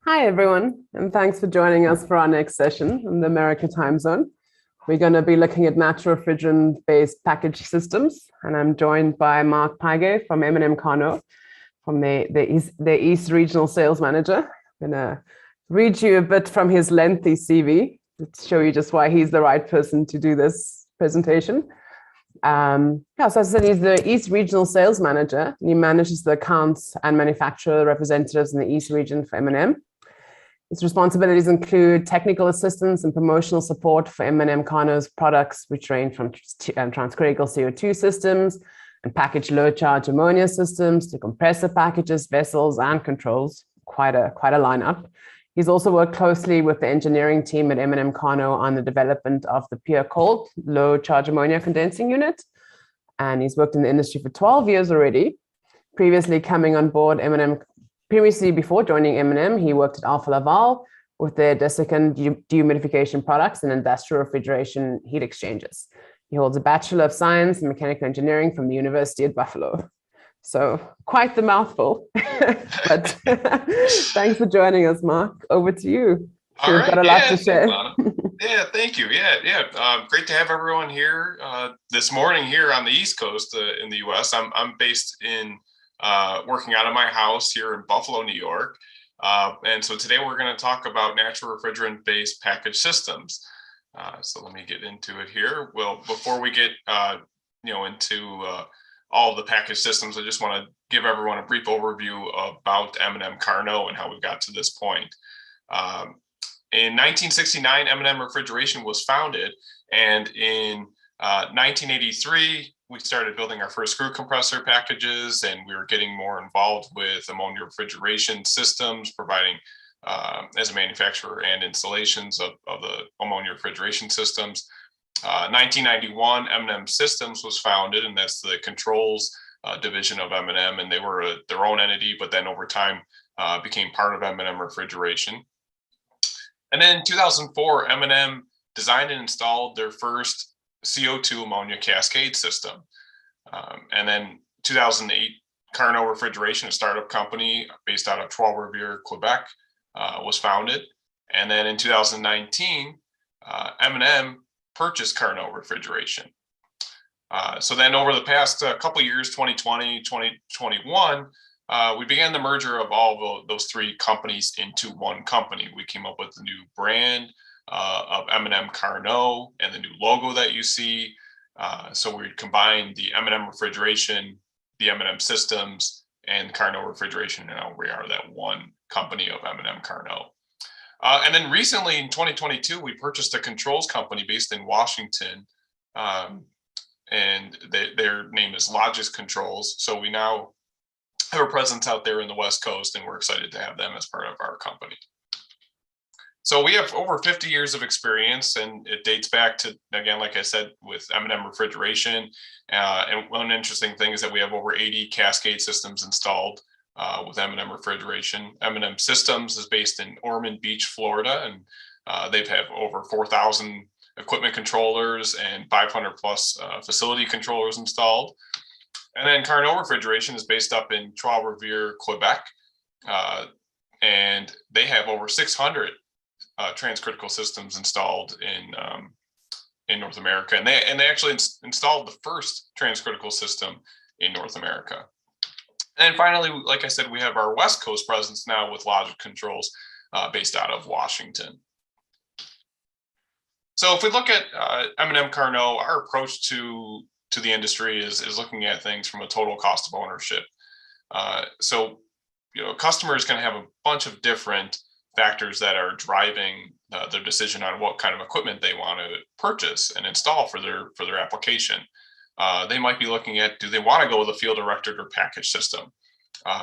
Hi, everyone, and thanks for joining us for our next session in the American time zone. We're going to be looking at natural refrigerant-based package systems, and I'm joined by Mark Piegay from M&M Carnot, from the East Regional Sales Manager. I'm going to read you a bit from his lengthy CV to show you just why he's the right person to do this presentation. So as I said, he's the East Regional Sales Manager, and he manages the accounts and manufacturer representatives in the East region for M&M. His responsibilities include technical assistance and promotional support for M&M Carnot's products, which range from transcritical CO2 systems and packaged low-charge ammonia systems to compressor packages, vessels, and controls. Quite a lineup. He's also worked closely with the engineering team at M&M Carnot on the development of the Piegay low-charge ammonia condensing unit, and he's worked in the industry for 12 years already. Previously coming on board before joining M&M, he worked at Alfa Laval with their desiccant dehumidification products and industrial refrigeration heat exchangers. He holds a Bachelor of Science in Mechanical Engineering from the University at Buffalo. So quite the mouthful, but thanks for joining us, Mark. Over to you. All right. Got a lot to share. Yeah, thank you. Great to have everyone here this morning here on the East Coast in the U.S. I'm based in working out of my house here in Buffalo, New York. And so today we're going to talk about natural refrigerant-based package systems. So let me get into it here. Well, before we get into all of the package systems, I just want to give everyone a brief overview about M&M Carnot and how we got to this point. In 1969, M&M Refrigeration was founded, and in 1983, we started building our first screw compressor packages, and we were getting more involved with ammonia refrigeration systems, providing as a manufacturer and installations of the ammonia refrigeration systems. 1991, M&M Systems was founded, and that's the controls division of M&M, and they were their own entity, but then over time became part of M&M Refrigeration. And then in 2004, M&M designed and installed their first CO2 ammonia Cascade system. And then 2008, Carnot Refrigeration, a startup company based out of Trois-Rivières, Quebec, was founded. And then in 2019, M&M purchased Carnot Refrigeration. So then over the past couple of years, 2020, 2021, we began the merger of all those three companies into one company. We came up with the new brand of M&M Carnot and the new logo that you see. So we combined the M&M Refrigeration, the M&M Systems, and Carnot Refrigeration, and now we are that one company of M&M Carnot. And then recently in 2022, we purchased a controls company based in Washington, and their name is Logis Controls. So we now have a presence out there in the West Coast, and we're excited to have them as part of our company. So we have over 50 years of experience, and it dates back to, again, like I said, with M&M Refrigeration. And one interesting thing is that we have over 80 Cascade systems installed with M&M Refrigeration. M&M Systems is based in Ormond Beach, Florida, and they have over 4,000 equipment controllers and 500 plus facility controllers installed. And then Carnot Refrigeration is based up in Trois-Rivières, Quebec, and they have over 600 transcritical systems installed in North America, and they actually installed the first transcritical system in North America. And finally, like I said, we have our West Coast presence now with Logis Controls based out of Washington. So if we look at M&M Carnot, our approach to the industry is looking at things from a total cost of ownership. So customers can have a bunch of different factors that are driving their decision on what kind of equipment they want to purchase and install for their application. They might be looking at, do they want to go with a field directed or package system?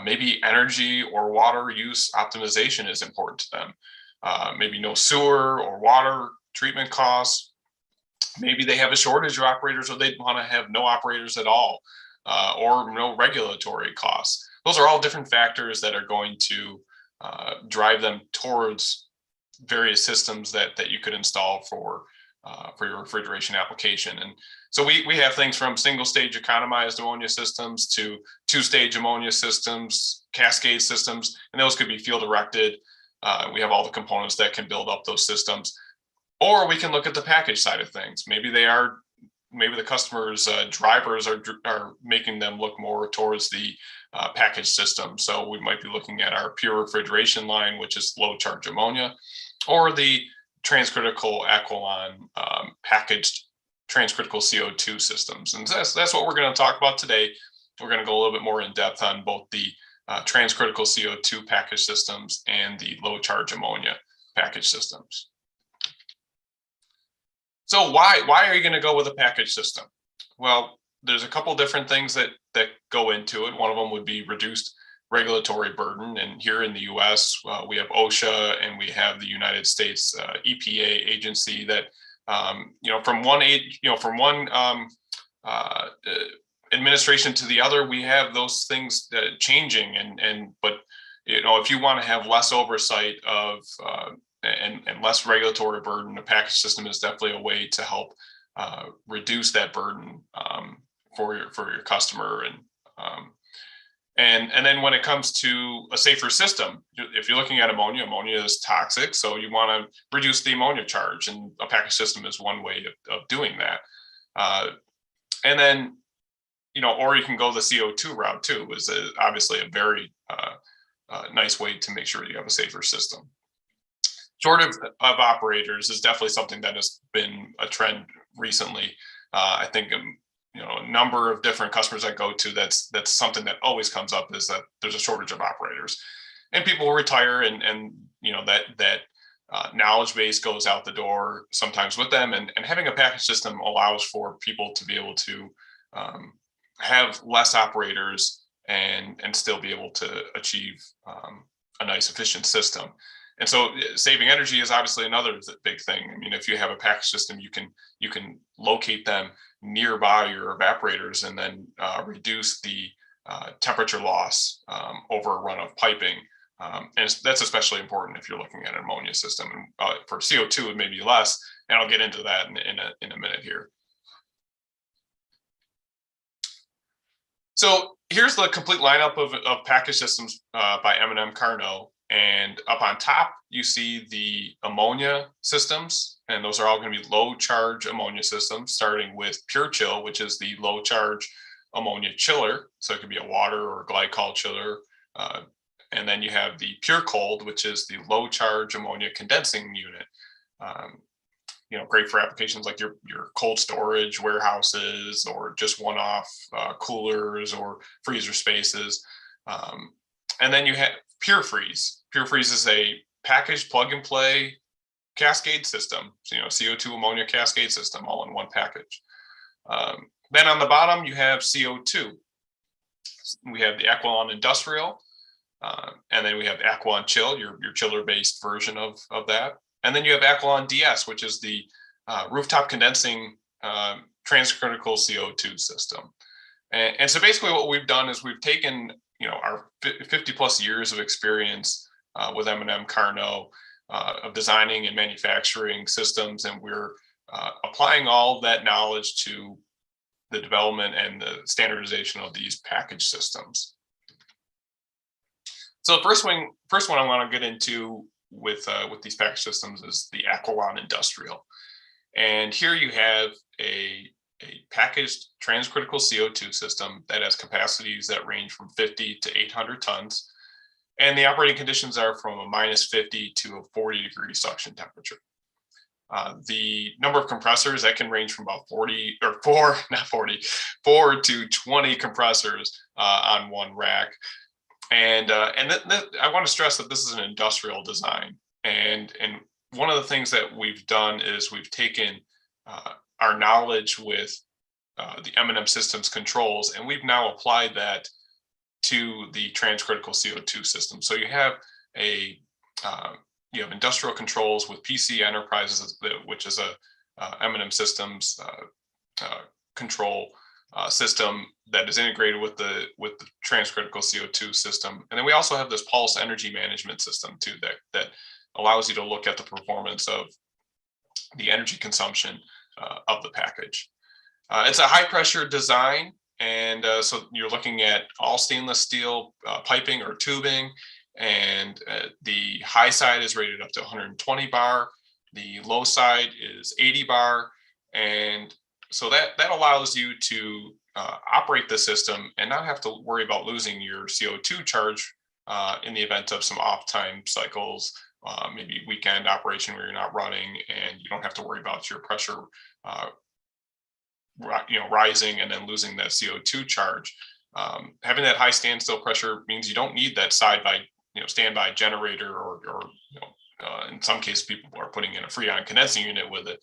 Maybe energy or water use optimization is important to them. Maybe no sewer or water treatment costs. Maybe they have a shortage of operators, or they want to have no operators at all, or no regulatory costs. Those are all different factors that are going to drive them towards various systems that you could install for your refrigeration application. And so we have things from single stage economized ammonia systems to two-stage ammonia systems, Cascade systems, and those could be field erected. We have all the components that can build up those systems. Or we can look at the package side of things. Maybe the customer's drivers are making them look more towards the package system. So we might be looking at our pure refrigeration line, which is low charge ammonia, or the transcritical Aqualon packaged transcritical CO2 systems. And that's what we're going to talk about today. We're going to go a little bit more in depth on both the transcritical CO2 package systems and the low charge ammonia package systems. So why are you going to go with a package system? Well, there's a couple different things that go into it. One of them would be reduced regulatory burden. And here in the US, we have OSHA and we have the United States EPA agency that, from one administration to the other, we have those things changing. But if you want to have less oversight of and less regulatory burden, a package system is definitely a way to help reduce that burden for your customer. And then when it comes to a safer system, if you're looking at ammonia is toxic, so you want to reduce the ammonia charge, and a package system is one way of doing that. And then, or you can go the CO2 route too, is obviously a very nice way to make sure you have a safer system. Shortage of operators is definitely something that has been a trend recently. I think a number of different customers I go to, that's something that always comes up, is that there's a shortage of operators, and people retire, and that knowledge base goes out the door sometimes with them. And having a package system allows for people to be able to have less operators and still be able to achieve a nice efficient system. And so saving energy is obviously another big thing. I mean, if you have a package system, you can locate them nearby your evaporators and then reduce the temperature loss over a run of piping. And that's especially important if you're looking at an ammonia system. And for CO2, it may be less, and I'll get into that in a minute here. So here's the complete lineup of package systems by M&M Carnot. And up on top, you see the ammonia systems, and those are all going to be low charge ammonia systems, starting with Pure Chill, which is the low charge ammonia chiller. So it could be a water or glycol chiller. And then you have the Pure Cold, which is the low charge ammonia condensing unit. Great for applications like your cold storage warehouses, or just one-off coolers or freezer spaces. And then you have Pure Freeze. Pure Freeze is a packaged plug-and-play Cascade system, CO2 ammonia Cascade system, all in one package. Then on the bottom, you have CO2. We have the Aqualon Industrial, and then we have Aqualon Chill, your chiller-based version of that. And then you have Aqualon DS, which is the rooftop condensing transcritical CO2 system. And so basically what we've done is we've taken our 50 plus years of experience with M&M Carnot of designing and manufacturing systems, and we're applying all that knowledge to the development and the standardization of these package systems. So the first one I want to get into with these package systems is the Aqualon Industrial. And here you have a packaged transcritical CO2 system that has capacities that range from 50 to 800 tons. And the operating conditions are from a -50 to a 40-degree suction temperature. The number of compressors, that can range from about 4 to 20 compressors on one rack. And I want to stress that this is an industrial design. And one of the things that we've done is we've taken our knowledge with the M&M systems controls, and we've now applied that to the transcritical CO2 system. So you have industrial controls with PC Enterprises, which is a M&M systems control system that is integrated with the transcritical CO2 system. And then we also have this pulse energy management system too, that allows you to look at the performance of the energy consumption of the package. It's a high pressure design. And so you're looking at all stainless steel piping or tubing, and the high side is rated up to 120 bar. The low side is 80 bar, and so that allows you to operate the system and not have to worry about losing your CO2 charge in the event of some off-time cycles, maybe weekend operation where you're not running, and you don't have to worry about your pressure rising and then losing that CO2 charge. Having that high standstill pressure means you don't need that standby generator, or in some cases people are putting in a freon condensing unit with it.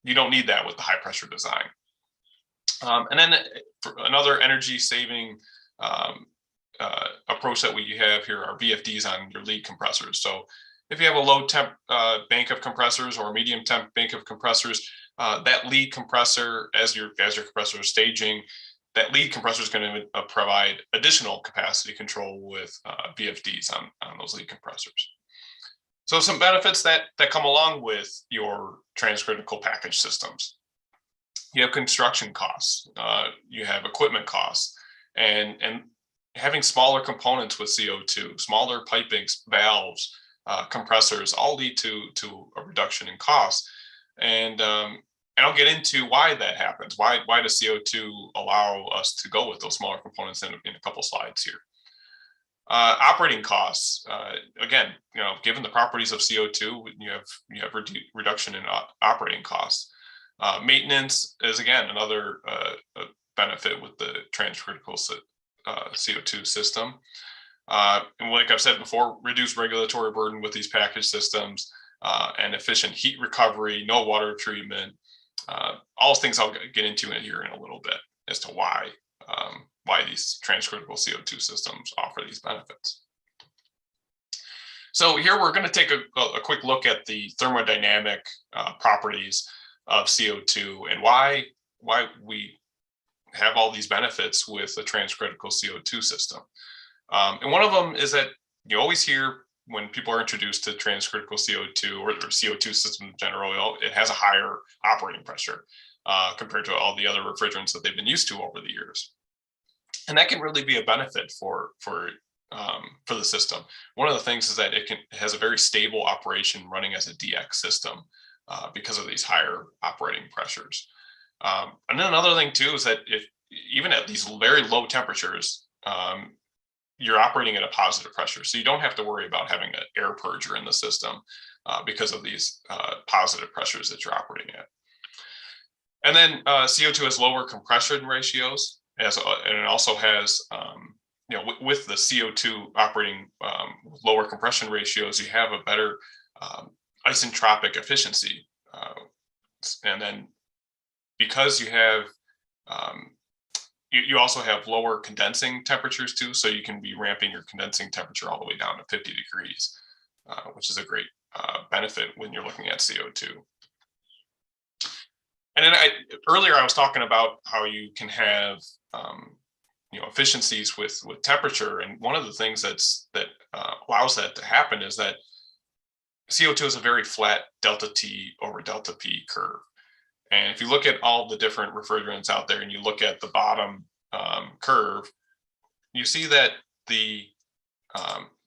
You don't need that with the high pressure design. And then for another energy saving approach that we have here are VFDs on your lead compressors. So if you have a low temp bank of compressors or a medium temp bank of compressors, that lead compressor, as your compressor is staging, that lead compressor is going to provide additional capacity control with VFDs on those lead compressors. So some benefits that come along with your transcritical package systems. You have construction costs, you have equipment costs, and having smaller components with CO2, smaller pipings, valves, compressors, all lead to a reduction in costs. And I'll get into why that happens. Why does CO2 allow us to go with those smaller components in a couple slides here. Operating costs, again, given the properties of CO2, you have reduction in operating costs. Maintenance is again another benefit with the transcritical CO2 system. And like I've said before, reduce regulatory burden with these package systems, and efficient heat recovery, no water treatment. All things I'll get into here in a little bit as to why these transcritical CO2 systems offer these benefits. So here we're going to take a quick look at the thermodynamic properties of CO2 and why we have all these benefits with a transcritical CO2 system. And one of them is that you always hear when people are introduced to transcritical CO2 or CO2 system in general, it has a higher operating pressure compared to all the other refrigerants that they've been used to over the years. And that can really be a benefit for the system. One of the things is that it has a very stable operation running as a DX system because of these higher operating pressures. And then another thing too is that if even at these very low temperatures, you're operating at a positive pressure. So you don't have to worry about having an air purger in the system because of these positive pressures that you're operating at. And then CO2 has lower compression ratios, and it also has, with the CO2 operating lower compression ratios, you have a better isentropic efficiency. And then because you have, you also have lower condensing temperatures too, so you can be ramping your condensing temperature all the way down to 50 degrees, which is a great benefit when you're looking at CO2. And then earlier I was talking about how you can have efficiencies with temperature, and one of the things that allows that to happen is that CO2 is a very flat delta T over delta P curve. And if you look at all the different refrigerants out there and you look at the bottom curve, you see that the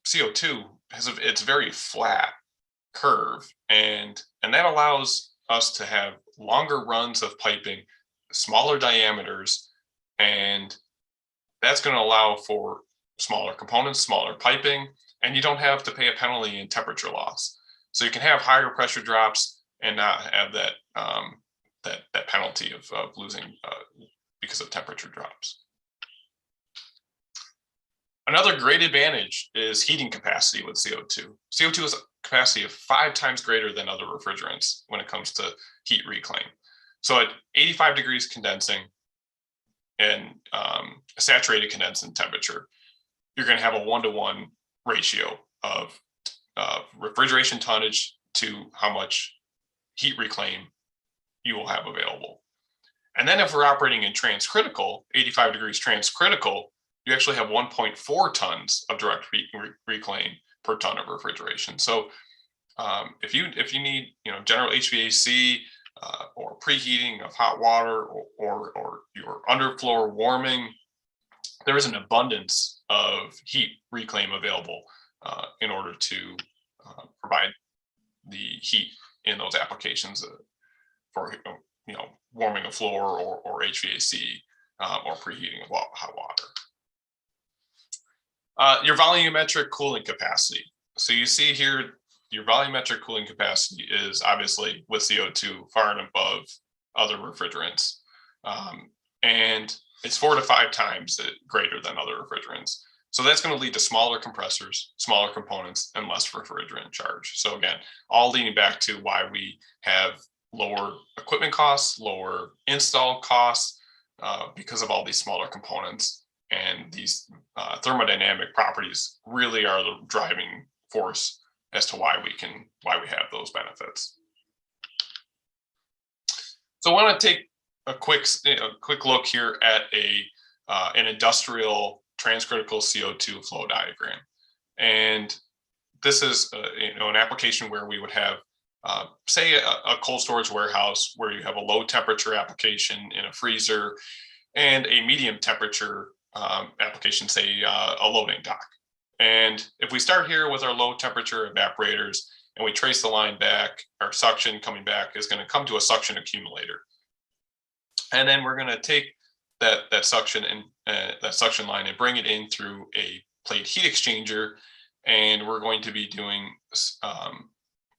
CO2 has it's very flat curve, and that allows us to have longer runs of piping, smaller diameters, and that's going to allow for smaller components, smaller piping, and you don't have to pay a penalty in temperature loss. So you can have higher pressure drops and not have that that penalty of losing because of temperature drops. Another great advantage is heating capacity with CO2. CO2 has a capacity of 5 times greater than other refrigerants when it comes to heat reclaim. So at 85 degrees condensing and saturated condensing temperature, you're going to have a 1-to-1 ratio of refrigeration tonnage to how much heat reclaim you will have available. And then if we're operating in transcritical, 85 degrees transcritical, you actually have 1.4 tons of direct heat reclaim per ton of refrigeration. So if you need general HVAC or preheating of hot water or your underfloor warming, there is an abundance of heat reclaim available in order to provide the heat in those applications for warming a floor or HVAC or preheating of hot water. Your volumetric cooling capacity. So you see here, your volumetric cooling capacity is obviously with CO2 far and above other refrigerants. And it's 4 to 5 times greater than other refrigerants. So that's going to lead to smaller compressors, smaller components, and less refrigerant charge. So again, all leading back to why we have lower equipment costs, lower install costs, because of all these smaller components. And these thermodynamic properties really are the driving force as to why we have those benefits. So I want to take a quick look here at an industrial transcritical CO2 flow diagram. And this is an application where we would have say a cold storage warehouse where you have a low temperature application in a freezer and a medium temperature application, say a loading dock. And if we start here with our low temperature evaporators and we trace the line back, our suction coming back is going to come to a suction accumulator. And then we're going to take that suction line and bring it in through a plate heat exchanger. And we're going to be doing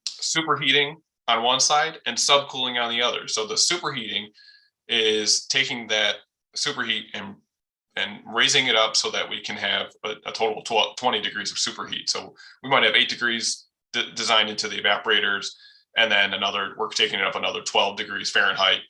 superheating on one side and subcooling on the other. So the superheating is taking that superheat and raising it up so that we can have a total of 20 degrees of superheat. So we might have 8 degrees designed into the evaporators, and then we're taking it up another 12 degrees Fahrenheit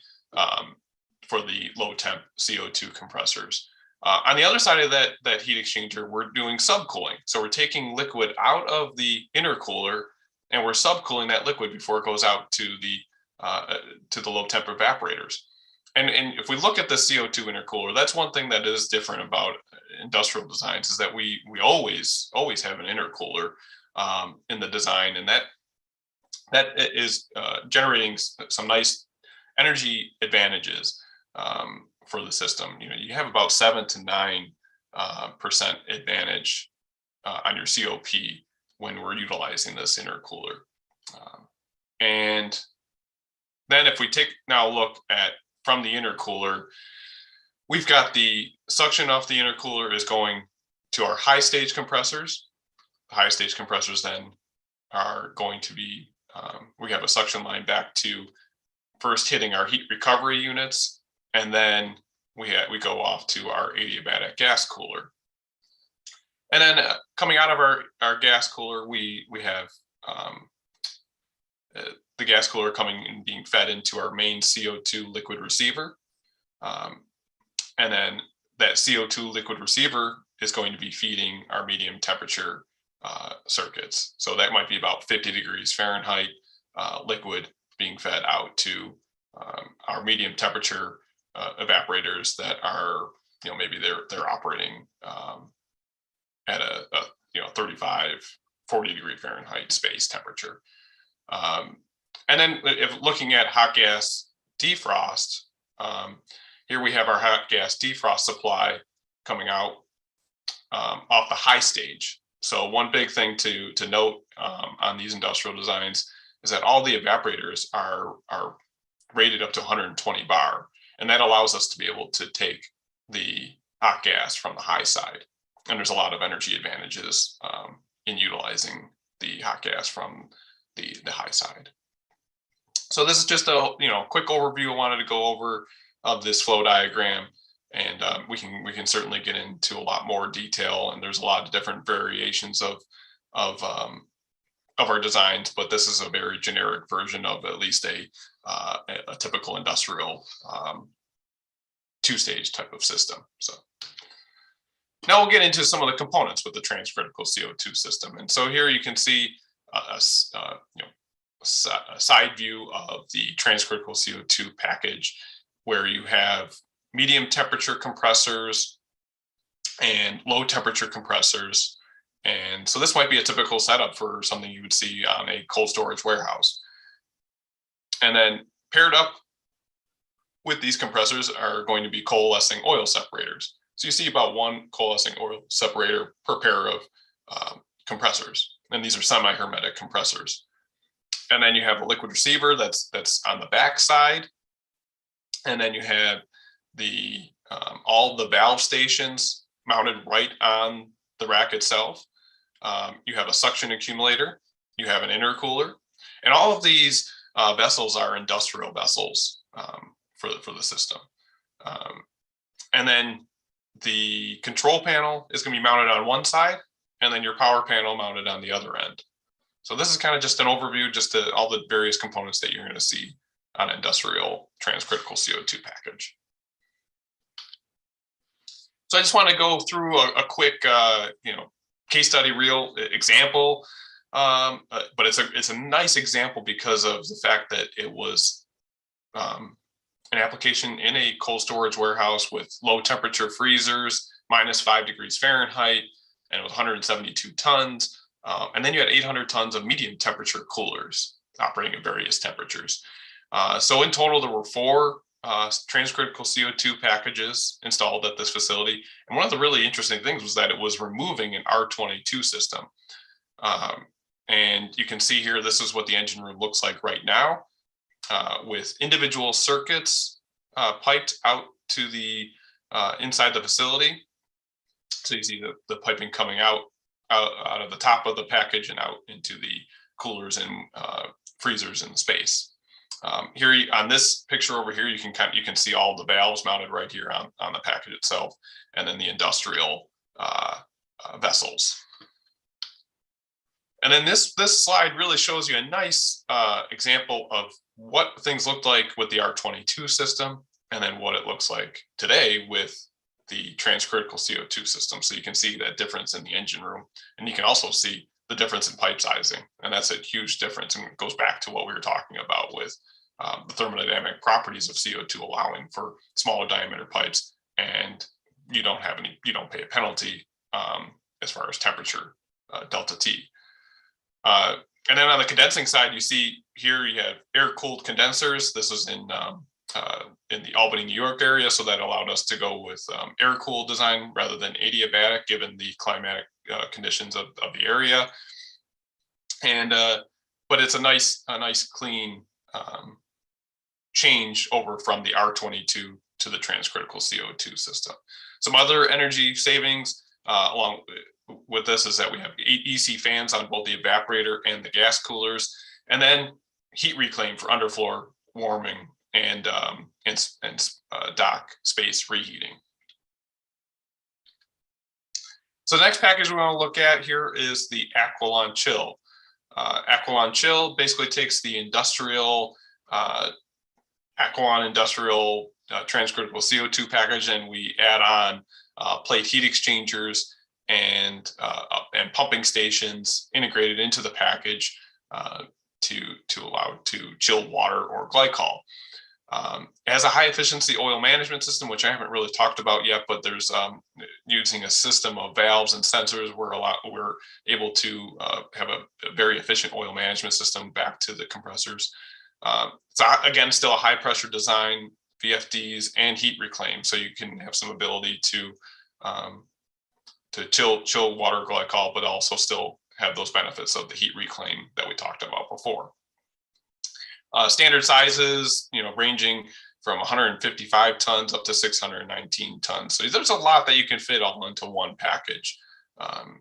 for the low temp CO2 compressors. On the other side of that heat exchanger, we're doing subcooling. So we're taking liquid out of the intercooler and we're subcooling that liquid before it goes out to the low temp evaporators. And if we look at the CO2 intercooler, that's one thing that is different about industrial designs, is that we always have an intercooler in the design, and that is generating some nice energy advantages for the system. You have about 7 to 9% advantage on your COP when we're utilizing this intercooler. And then if we now look at from the intercooler, we've got the suction off the intercooler is going to our high stage compressors. The high stage compressors then are going to be, we have a suction line back to first hitting our heat recovery units, and then we go off to our adiabatic gas cooler. And then coming out of our gas cooler, we have the gas cooler coming and being fed into our main CO2 liquid receiver. And then that CO2 liquid receiver is going to be feeding our medium temperature circuits. So that might be about 50 degrees Fahrenheit liquid being fed out to our medium temperature evaporators that are, maybe they're operating at a 35, 40 degree Fahrenheit space temperature. And then if looking at hot gas defrost, here we have our hot gas defrost supply coming out off the high stage. So one big thing to note on these industrial designs is that all the evaporators are rated up to 120 bar. And that allows us to be able to take the hot gas from the high side. And there's a lot of energy advantages in utilizing the hot gas from the high side. So this is just a quick overview I wanted to go over of this flow diagram, and we can certainly get into a lot more detail. And there's a lot of different variations of our designs, but this is a very generic version of at least a typical industrial two-stage type of system. So now we'll get into some of the components with the transcritical CO2 system. And so here you can see a side view of the transcritical CO2 package, where you have medium temperature compressors and low temperature compressors. And so this might be a typical setup for something you would see on a cold storage warehouse. And then paired up with these compressors are going to be coalescing oil separators. So you see about 1 coalescing oil separator per pair of compressors. And these are semi-hermetic compressors. And then you have a liquid receiver that's on the back side. And then you have the all the valve stations mounted right on the rack itself. You have a suction accumulator. You have an intercooler. And all of these vessels are industrial vessels for the system. And then the control panel is going to be mounted on one side, and then your power panel mounted on the other end. So this is kind of just an overview, just to all the various components that you're going to see on an industrial transcritical CO2 package. So I just want to go through a quick, case study, real example. But it's a nice example because of the fact that it was an application in a cold storage warehouse with low temperature freezers, -5 degrees Fahrenheit, and it was 172 tons. And then you had 800 tons of medium temperature coolers operating at various temperatures. So in total, there were 4 transcritical CO2 packages installed at this facility. And one of the really interesting things was that it was removing an R22 system. And you can see here, this is what the engine room looks like right now, with individual circuits piped out to the inside the facility. So you see the piping coming out of the top of the package and out into the coolers and freezers in the space. Here on this picture over here, you can see all the valves mounted right here on the package itself, and then the industrial vessels. And then this slide really shows you a nice example of what things looked like with the R22 system, and then what it looks like today with the transcritical CO2 system. So you can see that difference in the engine room, and you can also see the difference in pipe sizing, and that's a huge difference. And it goes back to what we were talking about with the thermodynamic properties of CO2 allowing for smaller diameter pipes, and you don't pay a penalty as far as temperature delta T. And then on the condensing side, you see here you have air-cooled condensers. This was in the Albany, New York area, so that allowed us to go with air-cooled design rather than adiabatic, given the climatic conditions of the area. And but it's a nice clean change over from the R22 to the transcritical CO2 system. Some other energy savings along with this is that we have 8 EC fans on both the evaporator and the gas coolers, and then heat reclaim for underfloor warming and dock space reheating. So the next package we want to look at here is the Aqualon Chill. Aqualon Chill basically takes the industrial Aqualon Industrial transcritical CO2 package, and we add on plate heat exchangers and pumping stations integrated into the package to allow it to chill water or glycol. It has a high efficiency oil management system, which I haven't really talked about yet, but there's using a system of valves and sensors, we're able to have a very efficient oil management system back to the compressors. So again, still a high pressure design, VFDs and heat reclaim, so you can have some ability to chill water glycol, but also still have those benefits of the heat reclaim that we talked about before. Standard sizes, ranging from 155 tons up to 619 tons. So there's a lot that you can fit all into one package. And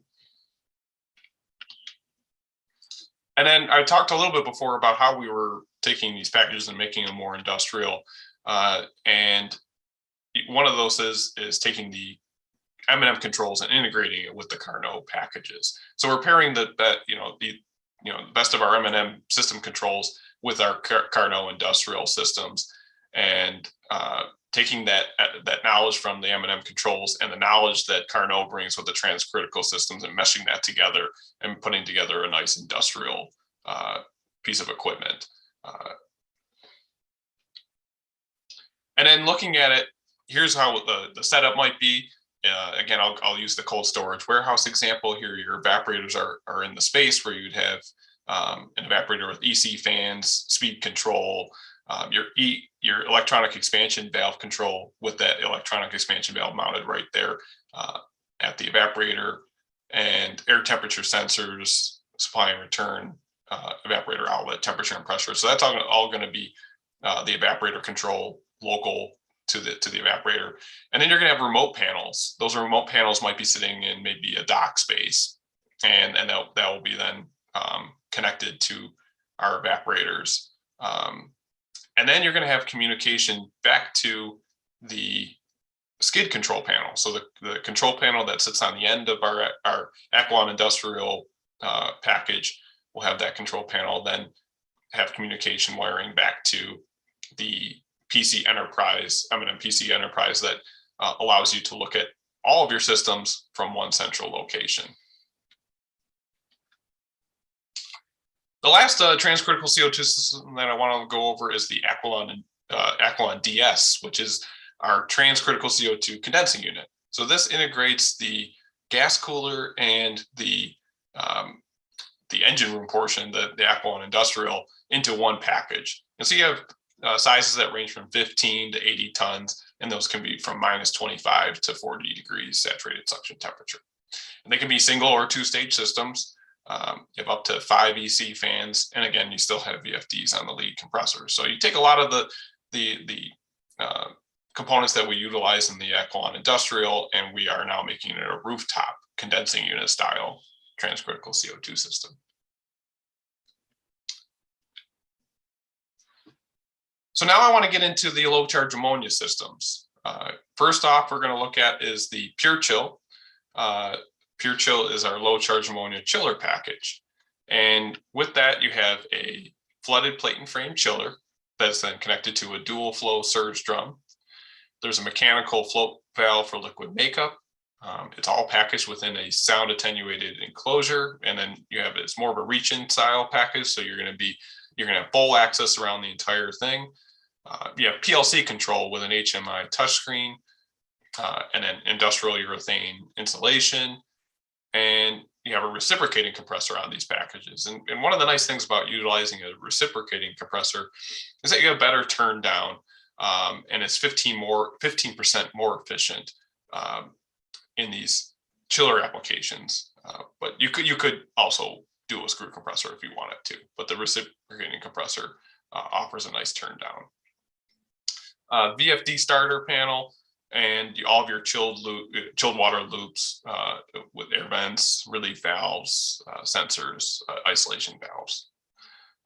then I talked a little bit before about how we were taking these packages and making them more industrial. And one of those is taking the M&M controls and integrating it with the Carnot packages. So we're pairing the best of our M&M system controls with our Carnot industrial systems, and taking that knowledge from the M&M controls and the knowledge that Carnot brings with the transcritical systems and meshing that together and putting together a nice industrial piece of equipment. And then looking at it, here's how the setup might be. Again, I'll use the cold storage warehouse example here. Your evaporators are in the space where you'd have an evaporator with EC fans, speed control, your electronic expansion valve control with that electronic expansion valve mounted right there at the evaporator, and air temperature sensors, supply and return, evaporator outlet temperature and pressure. So that's all going to be the evaporator control local to the evaporator. And then you're going to have remote panels. Those remote panels might be sitting in maybe a dock space, and that will be then connected to our evaporators. And then you're going to have communication back to the skid control panel. So the control panel that sits on the end of our Aqualon Industrial package will have that control panel, then have communication wiring back to the PC Enterprise, M&M PC Enterprise, that allows you to look at all of your systems from one central location. The last transcritical CO2 system that I want to go over is the Aqualon DS, which is our transcritical CO2 condensing unit. So this integrates the gas cooler and the engine room portion, the Aqualon Industrial, into one package. And so you have sizes that range from 15 to 80 tons, and those can be from -25 to 40 degrees saturated suction temperature. And they can be single or two-stage systems. You have up to 5 EC fans, and again, you still have VFDs on the lead compressor. So you take a lot of the components that we utilize in the Aqualon Industrial, and we are now making it a rooftop condensing unit style transcritical CO2 system. So now I want to get into the low charge ammonia systems. First off, we're going to look at is the Pure Chill. Pure Chill is our low charge ammonia chiller package. And with that, you have a flooded plate and frame chiller that's then connected to a dual flow surge drum. There's a mechanical float valve for liquid makeup. It's all packaged within a sound attenuated enclosure. And then you have, it's more of a reach-in style package. So you're going to have full access around the entire thing. You have PLC control with an HMI touchscreen, and then industrial urethane insulation. And you have a reciprocating compressor on these packages. And one of the nice things about utilizing a reciprocating compressor is that you have better turn down, and it's 15% more efficient in these chiller applications. But you could also do a screw compressor if you wanted to, but the reciprocating compressor offers a nice turn down. VFD starter panel, and all of your chilled water loops with air vents, relief valves, sensors, isolation valves.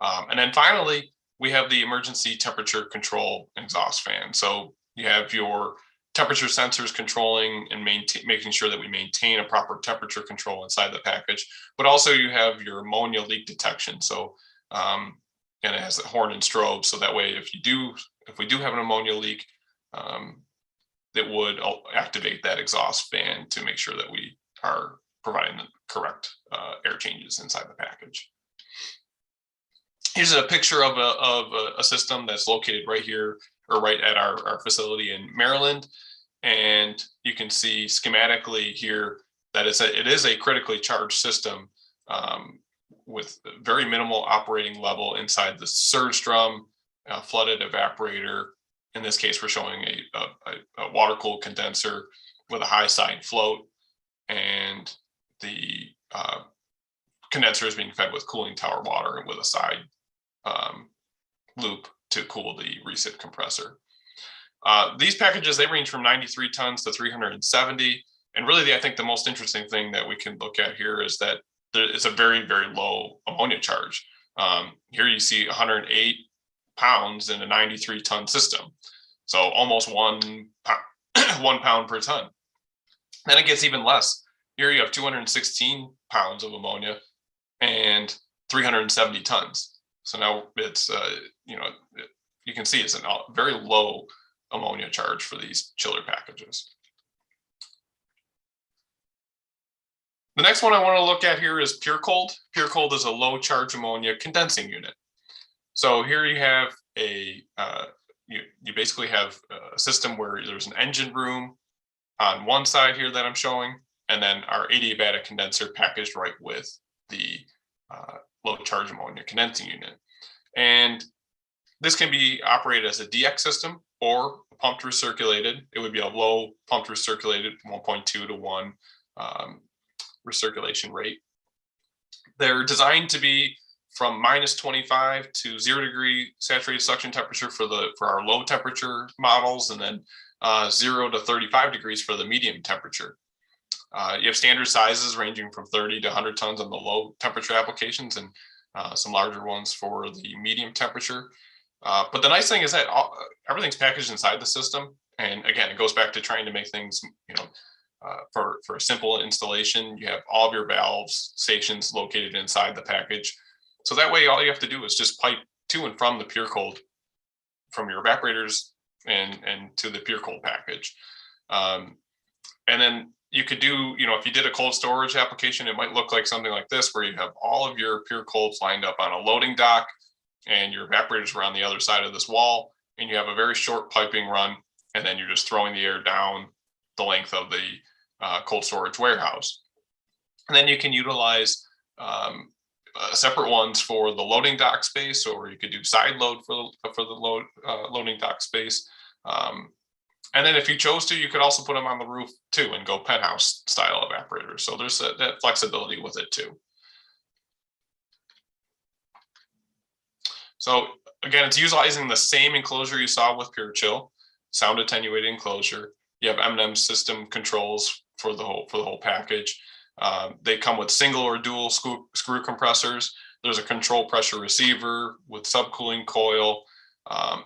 And then finally, we have the emergency temperature control exhaust fan. So you have your temperature sensors controlling and making sure that we maintain a proper temperature control inside the package, but also you have your ammonia leak detection. So, and it has a horn and strobe. So that way, if we do have an ammonia leak, that would activate that exhaust fan to make sure that we are providing the correct air changes inside the package. Here's a picture of a system that's located right here, or right at our facility in Maryland. And you can see schematically here that it is a critically charged system with very minimal operating level inside the surge drum, flooded evaporator. In this case, we're showing a water-cooled condenser with a high side float, and the condenser is being fed with cooling tower water and with a side loop to cool the recip compressor. These packages, they range from 93 tons to 370. And really, I think the most interesting thing that we can look at here is that it's a very, very low ammonia charge. Here you see 108 pounds in a 93-ton system. So almost 1 pound per ton. Then it gets even less. Here you have 216 pounds of ammonia and 370 tons. So now it's, you can see it's a very low ammonia charge for these chiller packages. The next one I want to look at here is Pure Cold. Pure Cold is a low charge ammonia condensing unit. So here you have you basically have a system where there's an engine room on one side here that I'm showing, and then our adiabatic condenser packaged right with the low charge ammonia condensing unit. And This can be operated as a DX system or pumped recirculated. It would be a low pumped recirculated 1.2 to 1 recirculation rate. They're designed to be from -25 to 0° saturated suction temperature for our low temperature models, and then 0 to 35 degrees for the medium temperature. You have standard sizes ranging from 30 to 100 tons on the low temperature applications, and some larger ones for the medium temperature. But the nice thing is that everything's packaged inside the system. And again, it goes back to trying to make things, for a simple installation, you have all of your valves stations located inside the package. So that way, all you have to do is just pipe to and from the pure cold from your evaporators and to the pure cold package. And then you could do, if you did a cold storage application, it might look like something like this, where you have all of your pure colds lined up on a loading dock and your evaporators are on the other side of this wall, and you have a very short piping run, and then you're just throwing the air down the length of the cold storage warehouse. And then you can utilize separate ones for the loading dock space, or you could do side load for the loading dock space. And then if you chose to, you could also put them on the roof too and go penthouse style evaporators. So there's that flexibility with it too. So again, it's utilizing the same enclosure you saw with Pure Chill, sound attenuated enclosure. You have M&M system controls for the whole package. They come with single or dual screw compressors. There's a control pressure receiver with subcooling coil.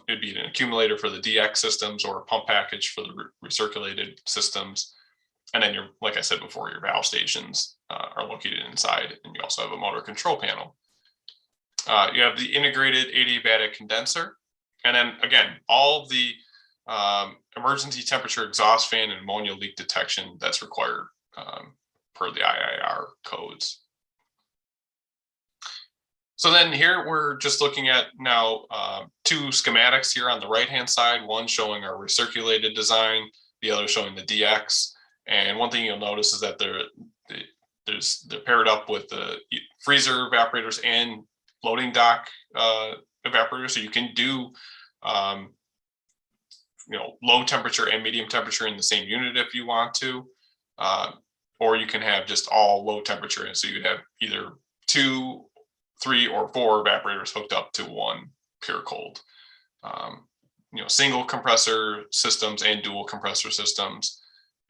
It'd be an accumulator for the DX systems or a pump package for the recirculated systems. And then like I said before, your valve stations are located inside, and you also have a motor control panel. You have the integrated adiabatic condenser. And then again, all of the emergency temperature exhaust fan and ammonia leak detection that's required per the IIR codes. So then here we're just looking at now two schematics here on the right-hand side, one showing our recirculated design, the other showing the DX. And one thing you'll notice is that they're paired up with the freezer evaporators and loading dock evaporators. So you can do low temperature and medium temperature in the same unit if you want to, or you can have just all low temperature. And so you'd have either 2, 3, or 4 evaporators hooked up to one pure cold. Single compressor systems and dual compressor systems.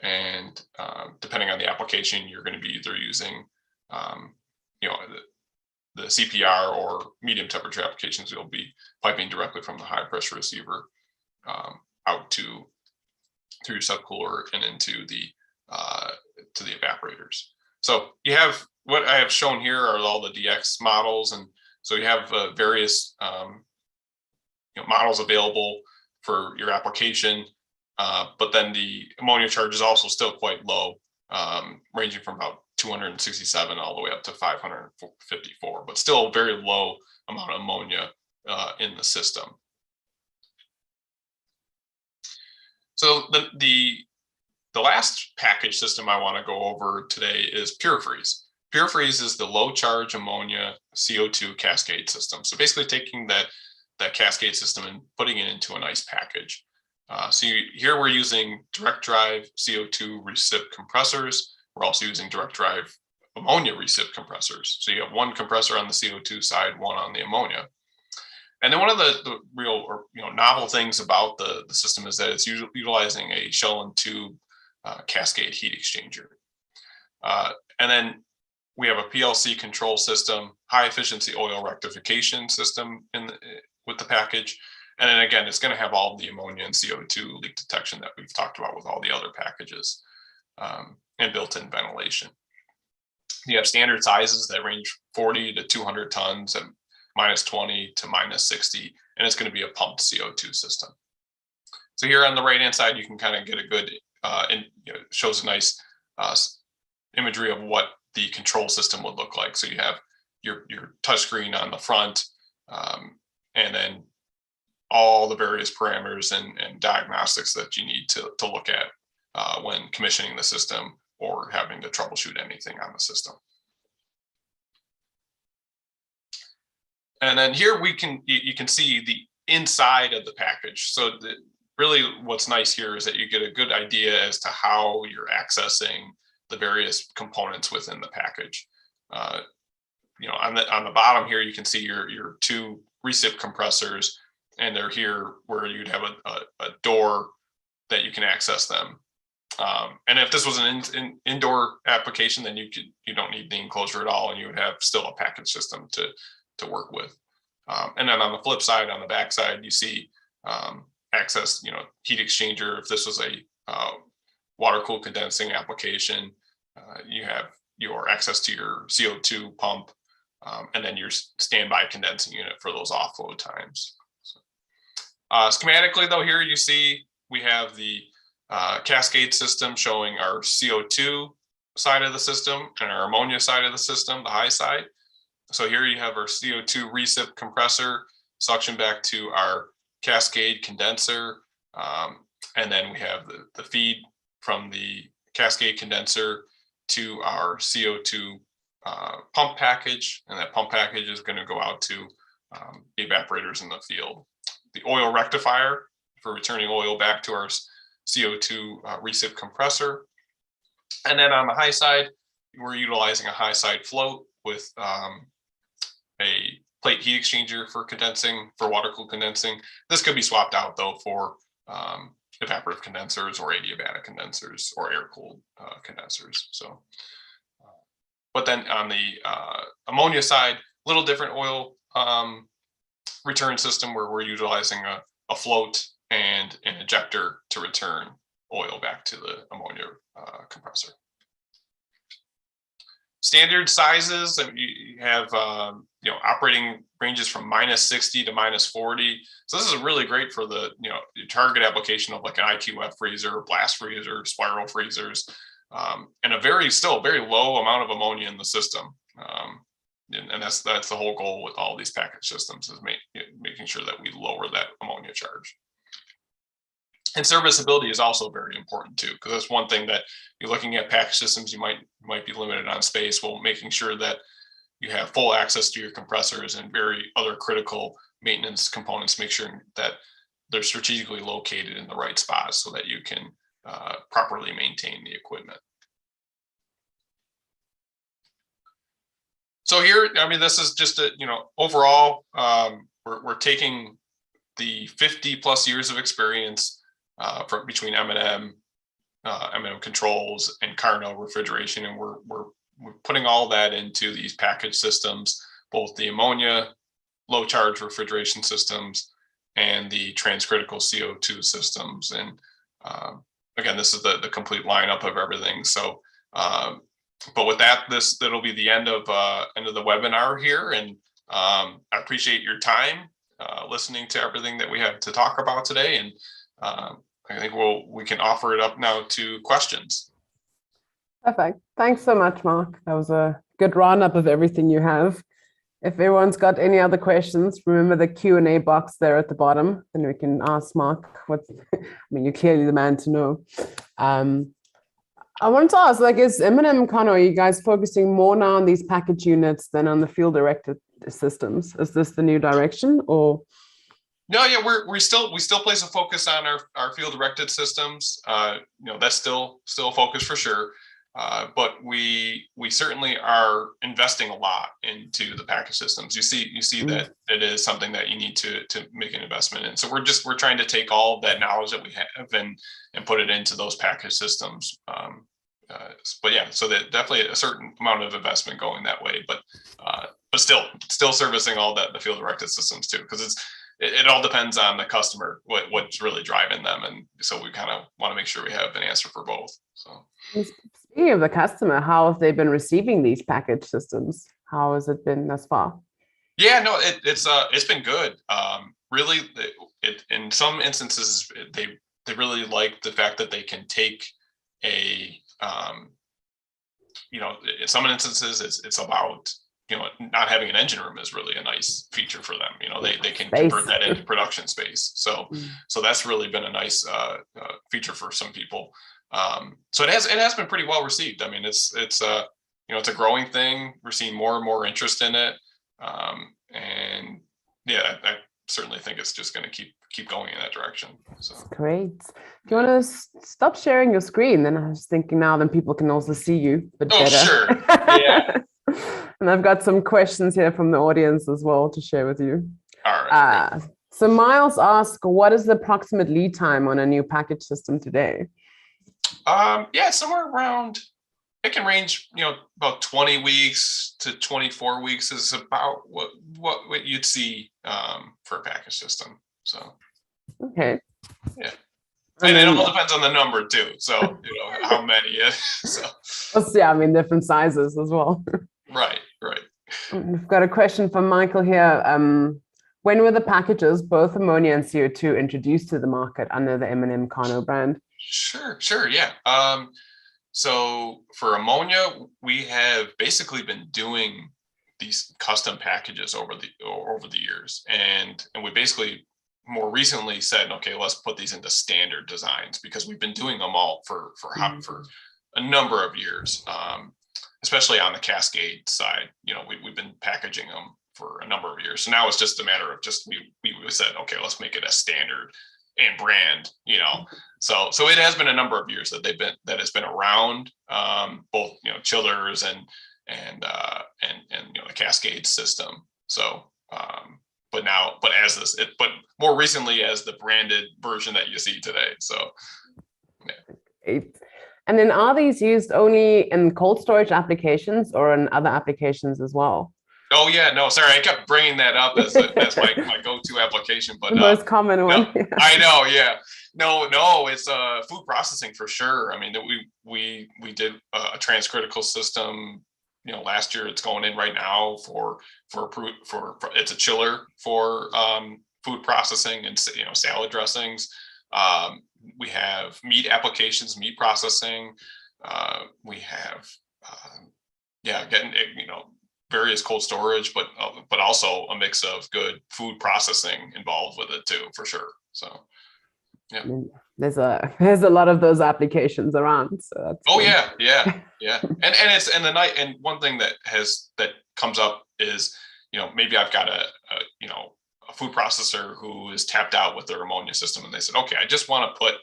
And depending on the application, you're going to be either using, the CPR or medium temperature applications. You'll be piping directly from the high pressure receiver out through your subcooler and into the to the evaporators. So you have what I have shown here are all the DX models, and so you have various models available for your application. But then the ammonia charge is also still quite low, ranging from about 267 all the way up to 554, but still a very low amount of ammonia in the system. So the last package system I want to go over today is PureFreeze. PureFreeze is the low charge ammonia CO2 cascade system. So basically taking that cascade system and putting it into an ice package. Here we're using direct drive CO2 recip compressors. We're also using direct drive ammonia recip compressors. So you have one compressor on the CO2 side, one on the ammonia. And then one of the real novel things about the system is that it's utilizing a shell and tube cascade heat exchanger. And then we have a PLC control system, high efficiency oil rectification system with the package. And then again, it's going to have all of the ammonia and CO2 leak detection that we've talked about with all the other packages, and built-in ventilation. You have standard sizes that range 40 to 200 tons and -20 to -60, and it's going to be a pumped CO2 system. So here on the right-hand side, you can kind of get a good, shows a nice imagery of what the control system would look like. So you have your touchscreen on the front, and then all the various parameters and diagnostics that you need to look at when commissioning the system or having to troubleshoot anything on the system. And then here you can see inside of the package. So really what's nice here is that you get a good idea as to how you're accessing the various components within the package. On the bottom here, you can see your two recip compressors, and they're here where you'd have a door that you can access them. And if this was an indoor application, then you don't need the enclosure at all, and you would have still a package system to work with. And then on the flip side, on the back side, you see access, heat exchanger. If this was a water-cooled condensing application, you have your access to your CO2 pump, and then your standby condensing unit for those offload times. So, schematically, though, here you see we have the Cascade system showing our CO2 side of the system and our ammonia side of the system, the high side. So here you have our CO2 recip compressor suction back to our Cascade condenser. And then we have the feed from the Cascade condenser to our CO2 pump package. And that pump package is going to go out to the evaporators in the field. The oil rectifier for returning oil back to our CO2 recip compressor. And then on the high side, we're utilizing a high side float with a plate heat exchanger for condensing, for water cooled condensing. This could be swapped out though for evaporative condensers or adiabatic condensers or air cooled condensers. So, but then on the ammonia side, a little different oil return system where we're utilizing a float and an ejector to return oil back to the ammonia compressor. Standard sizes that you have, operating ranges from -60 to -40. So this is really great for the, your target application of like an IQF freezer, blast freezer, spiral freezers, and still a very low amount of ammonia in the system. And that's the whole goal with all these package systems is making sure that we lower that ammonia charge. And serviceability is also very important too, because that's one thing that you're looking at package systems, you might be limited on space. Well, making sure that you have full access to your compressors and other critical maintenance components, make sure that they're strategically located in the right spots so that you can properly maintain the equipment. So here, this is just overall, we're taking the 50+ years of experience from between M&M Controls and Carnot Refrigeration, and we're putting all that into these package systems, both the ammonia low charge refrigeration systems and the transcritical CO2 systems. And again, this is the complete lineup of everything. So, but with that, that'll be the end of the webinar here, and I appreciate your time listening to everything that we have to talk about today, and I think we can offer it up now to questions. Perfect. Thanks so much, Mark. That was a good roundup of everything you have. If everyone's got any other questions, remember the Q&A box there at the bottom, and we can ask Mark you're clearly the man to know. I wanted to ask, is M&M Carnot, are you guys focusing more now on these package units than on the field-directed systems? Is this the new direction, or? No, yeah, we still place a focus on our field-directed systems. That's still a focus for sure. But we certainly are investing a lot into the package systems. You see that it is something that you need to make an investment in. So we're trying to take all of that knowledge that we have and put it into those package systems. But yeah, so that definitely a certain amount of investment going that way. But still servicing all the field directed systems too, because it all depends on the customer what's really driving them, and so we kind of want to make sure we have an answer for both. So. Speaking of the customer, how have they been receiving these package systems? How has it been thus far? Yeah, no, it's been good. Really, in some instances they really like the fact that they can take in some instances it's about not having an engine room is really a nice feature for them. They can convert that into production space. So that's really been a nice feature for some people. So it has been pretty well received. It's a growing thing. We're seeing more and more interest in it. And yeah, certainly think it's just going to keep going in that direction. So great. If you want to stop sharing your screen, then I was thinking now then people can also see you a bit better. Sure. Yeah. And I've got some questions here from the audience as well to share with you. All right. So Miles asked, what is the approximate lead time on a new package system today? Yeah, somewhere around, it can range, about 20 weeks to 24 weeks is about what you'd see for a package system. So, okay. Yeah. And it all depends on the number too. So, how many. So. Yeah, I mean, different sizes as well. Right. We've got a question from Michael here. When were the packages, both ammonia and CO2, introduced to the market under the M&M Carnot brand? Sure. Yeah. So for ammonia, we have basically been doing these custom packages over the years, and we basically more recently said, okay, let's put these into standard designs, because we've been doing them all for a number of years, especially on the Cascade side. We've been packaging them for a number of years. So now it's just a matter of we said, okay, let's make it a standard and brand, So it has been a number of years that has been around, both chillers and the Cascade system. So but more recently as the branded version that you see today. So yeah. And then are these used only in cold storage applications or in other applications as well? Oh yeah, no, sorry, I kept bringing that up as my go-to application, but the most common one. No, I know, yeah. No, it's food processing for sure. I mean, we did a transcritical system. Last year. It's going in right now for it's a chiller for food processing and salad dressings. We have meat applications, meat processing. We have getting various cold storage, but also a mix of good food processing involved with it too, for sure. So, yeah, I mean, there's a lot of those applications around. So that's yeah. And one thing that comes up is maybe I've got a food processor who is tapped out with their ammonia system, and they said, okay, I just want to put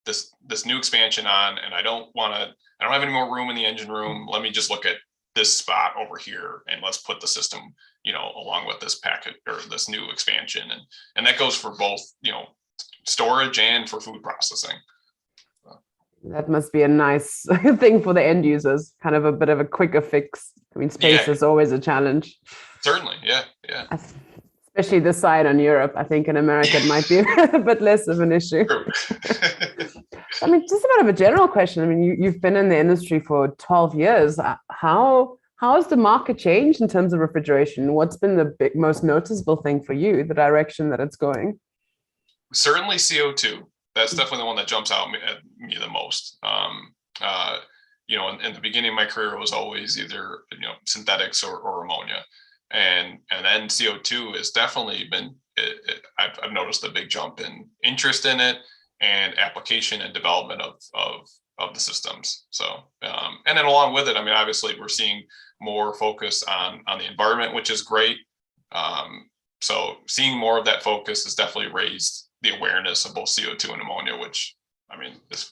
this new expansion on, and I don't have any more room in the engine room. Let me just look at this spot over here, and let's put the system, along with this packet or this new expansion, and that goes for both, storage and for food processing. That must be a nice thing for the end users, kind of a bit of a quicker fix. I mean, space is always a challenge. Certainly, yeah. Especially this side on Europe. I think in America it might be a bit less of an issue. I mean, just a bit of a general question. I mean, you've been in the industry for 12 years. How has the market changed in terms of refrigeration? What's been the most noticeable thing for you, the direction that it's going? Certainly CO2. That's definitely the one that jumps out at me the most. In the beginning of my career, it was always either synthetics or ammonia, and then CO2 has definitely been. I've noticed a big jump in interest in it and application and development of the systems. So and then along with it, I mean, obviously we're seeing more focus on the environment, which is great. So seeing more of that focus has definitely raised the awareness of both CO2 and ammonia, which I mean is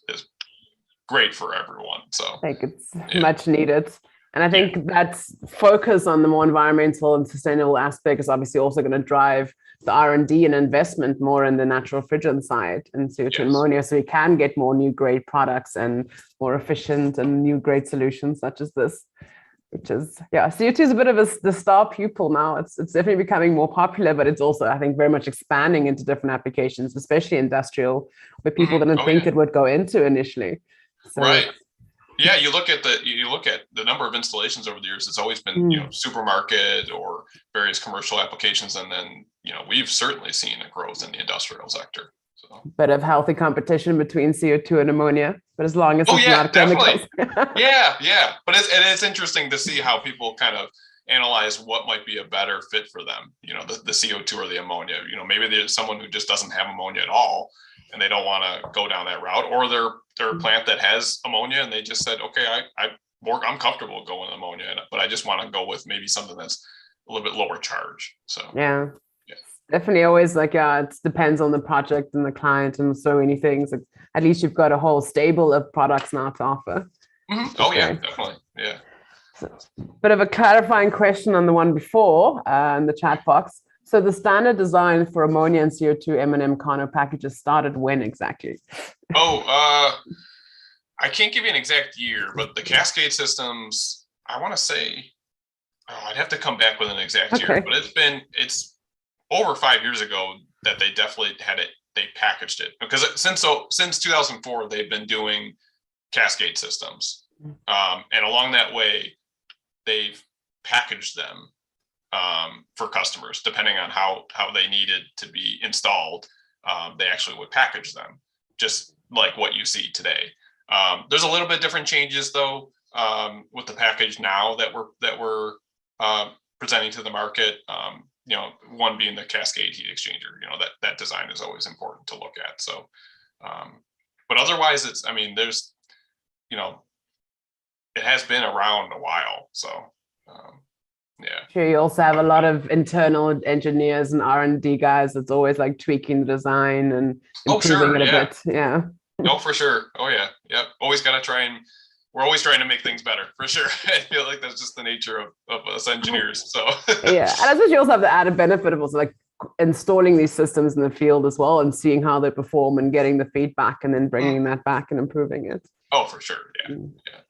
great for everyone. So I think it's much needed. And I think that's focus on the more environmental and sustainable aspect is obviously also going to drive the R&D and investment more in the natural refrigerant side and CO2 and ammonia, so we can get more new great products and more efficient and new great solutions such as this. Which is, CO2 is a bit of the star pupil now. It's definitely becoming more popular, but it's also, I think, very much expanding into different applications, especially industrial, where people didn't think it would go into initially. So, right. Yeah, you look at the number of installations over the years. It's always been supermarket or various commercial applications, and then we've certainly seen a growth in the industrial sector. So. Bit of healthy competition between CO2 and ammonia, but as long as it's not chemicals. yeah. But it's interesting to see how people kind of analyze what might be a better fit for them. The CO2 or the ammonia. Maybe there's someone who just doesn't have ammonia at all, and they don't want to go down that route, or they're a plant that has ammonia, and they just said, okay, I'm comfortable going ammonia, but I just want to go with maybe something that's a little bit lower charge. So yeah. Definitely always like, yeah, it depends on the project and the client and so many things. Like, at least you've got a whole stable of products now to offer. Oh yeah, Great. definitely. Yeah. So, bit of a clarifying question on the one before in the chat box. So the standard design for ammonia and CO2 M&M Carnot packages started when exactly? I can't give you an exact year, but the Cascade systems, I want to say, I'd have to come back with an exact year, but it's over 5 years ago that they definitely had it. They packaged it because since 2004 they've been doing Cascade systems, and along that way they've packaged them for customers depending on how they needed to be installed. They actually would package them just like what you see today. There's a little bit different changes though with the package now that we're presenting to the market. One being the Cascade heat exchanger. That design is always important to look at. So, but otherwise, there's, it has been around a while. So, yeah. Sure, you also have a lot of internal engineers and R&D guys that's always like tweaking the design and improving it a bit. Yeah. No, for sure. Oh yeah. Yep. Always got to try and we're always trying to make things better for sure. I feel like that's just the nature of us engineers. So yeah. And I suppose you also have the added benefit of also like installing these systems in the field as well and seeing how they perform and getting the feedback and then bringing that back and improving it. Oh, for sure. Yeah. Yeah.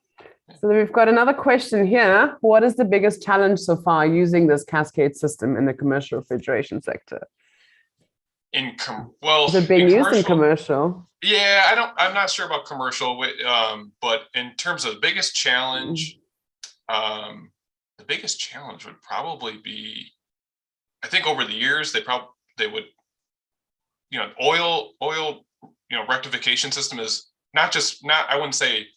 So we've got another question here. What is the biggest challenge so far using this Cascade system in the commercial refrigeration sector? Is it being used in commercial? Yeah, I'm not sure about commercial, but in terms of the biggest challenge, the biggest challenge would probably be, I think over the years, they would, oil, rectification system is not, I wouldn't say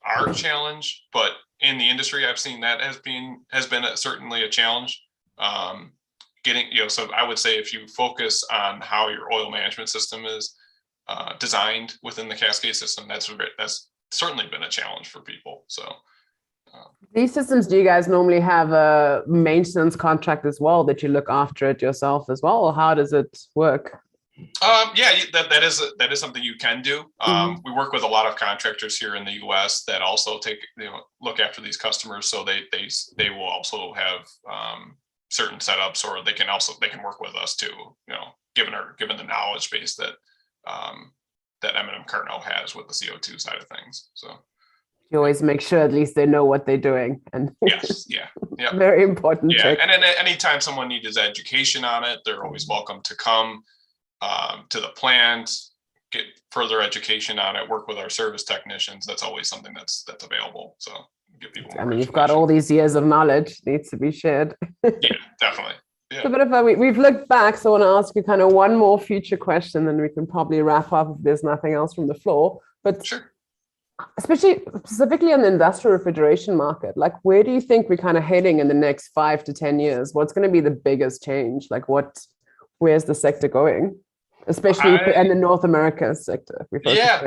our challenge, but in the industry, I've seen that has been certainly a challenge. So I would say if you focus on how your oil management system is designed within the Cascade system, that's certainly been a challenge for people. So these systems, do you guys normally have a maintenance contract as well that you look after it yourself as well, or how does it work? Yeah, that is something you can do. We work with a lot of contractors here in the U.S. that also look after these customers, so they will also have certain setups, or they can work with us too. Given the knowledge base that M&M Carnot has with the CO2 side of things. So you always make sure at least they know what they're doing, and yes, yeah, very important. Yeah, check. And then anytime someone needs education on it, they're always welcome to come to the plant, get further education on it, work with our service technicians. That's always something that's available. So give people more you've got all these years of knowledge needs to be shared. Yeah, definitely. Yeah. So, but if we've looked back, so I want to ask you kind of one more future question, then we can probably wrap up if there's nothing else from the floor. But sure. Specifically on the industrial refrigeration market, like where do you think we're kind of heading in the next 5 to 10 years? What's going to be the biggest change? Like where's the sector going? Especially in the North America sector. Yeah,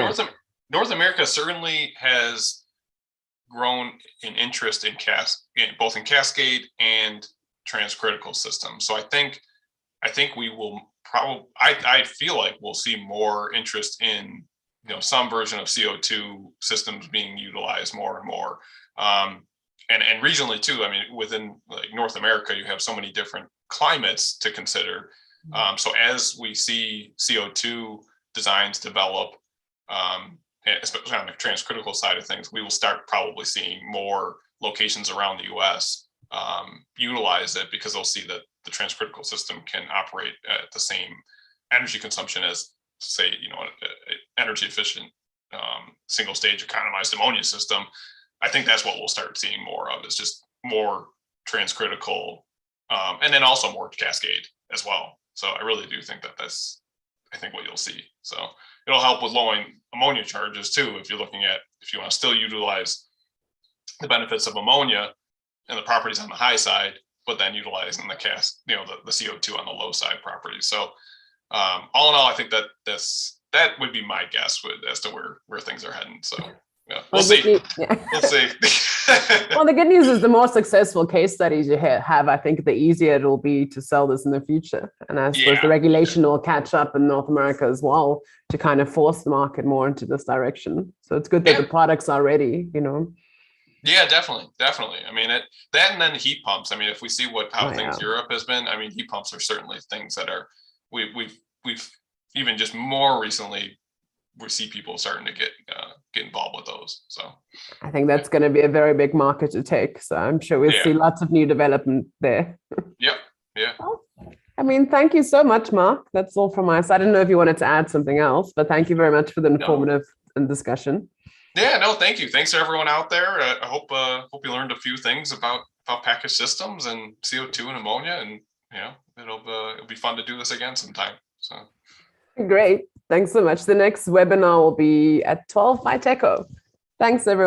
North America certainly has grown in interest in both in Cascade and transcritical systems. So I think we will I feel like we'll see more interest in some version of CO2 systems being utilized more and more, and regionally too. I mean, within like North America, you have so many different climates to consider. So as we see CO2 designs develop, especially on the transcritical side of things, we will start probably seeing more locations around the U.S. Utilize it because they'll see that the transcritical system can operate at the same energy consumption as, say, energy efficient single stage economized ammonia system. I think that's what we'll start seeing more of, is just more transcritical, and then also more Cascade as well. So I really do think that's what you'll see. So it'll help with lowering ammonia charges too, if you want to still utilize the benefits of ammonia and the properties on the high side, but then utilizing the CO2 on the low side properties. So all in all, I think that would be my guess as to where things are heading. So Yeah. We'll see. We'll see. Well, the good news is the more successful case studies you have, I think the easier it'll be to sell this in the future. And I suppose the regulation will catch up in North America as well to kind of force the market more into this direction. So it's good that the products are ready, you know. Yeah, definitely. I mean, that and then heat pumps. I mean, if we see how things Europe has been, I mean, heat pumps are certainly things that are we've even just more recently we see people starting to get involved with those. So I think that's going to be a very big market to take. So I'm sure we'll see lots of new development there. Yep. Yeah. I mean, thank you so much, Mark. That's all from my side. I didn't know if you wanted to add something else, but thank you very much for the informative discussion. Yeah, no, thank you. Thanks to everyone out there. I hope you learned a few things about package systems and CO2 and ammonia, and you know, it'll be fun to do this again sometime. So great. Thanks so much. The next webinar will be at 12 by Techo. Thanks, everyone.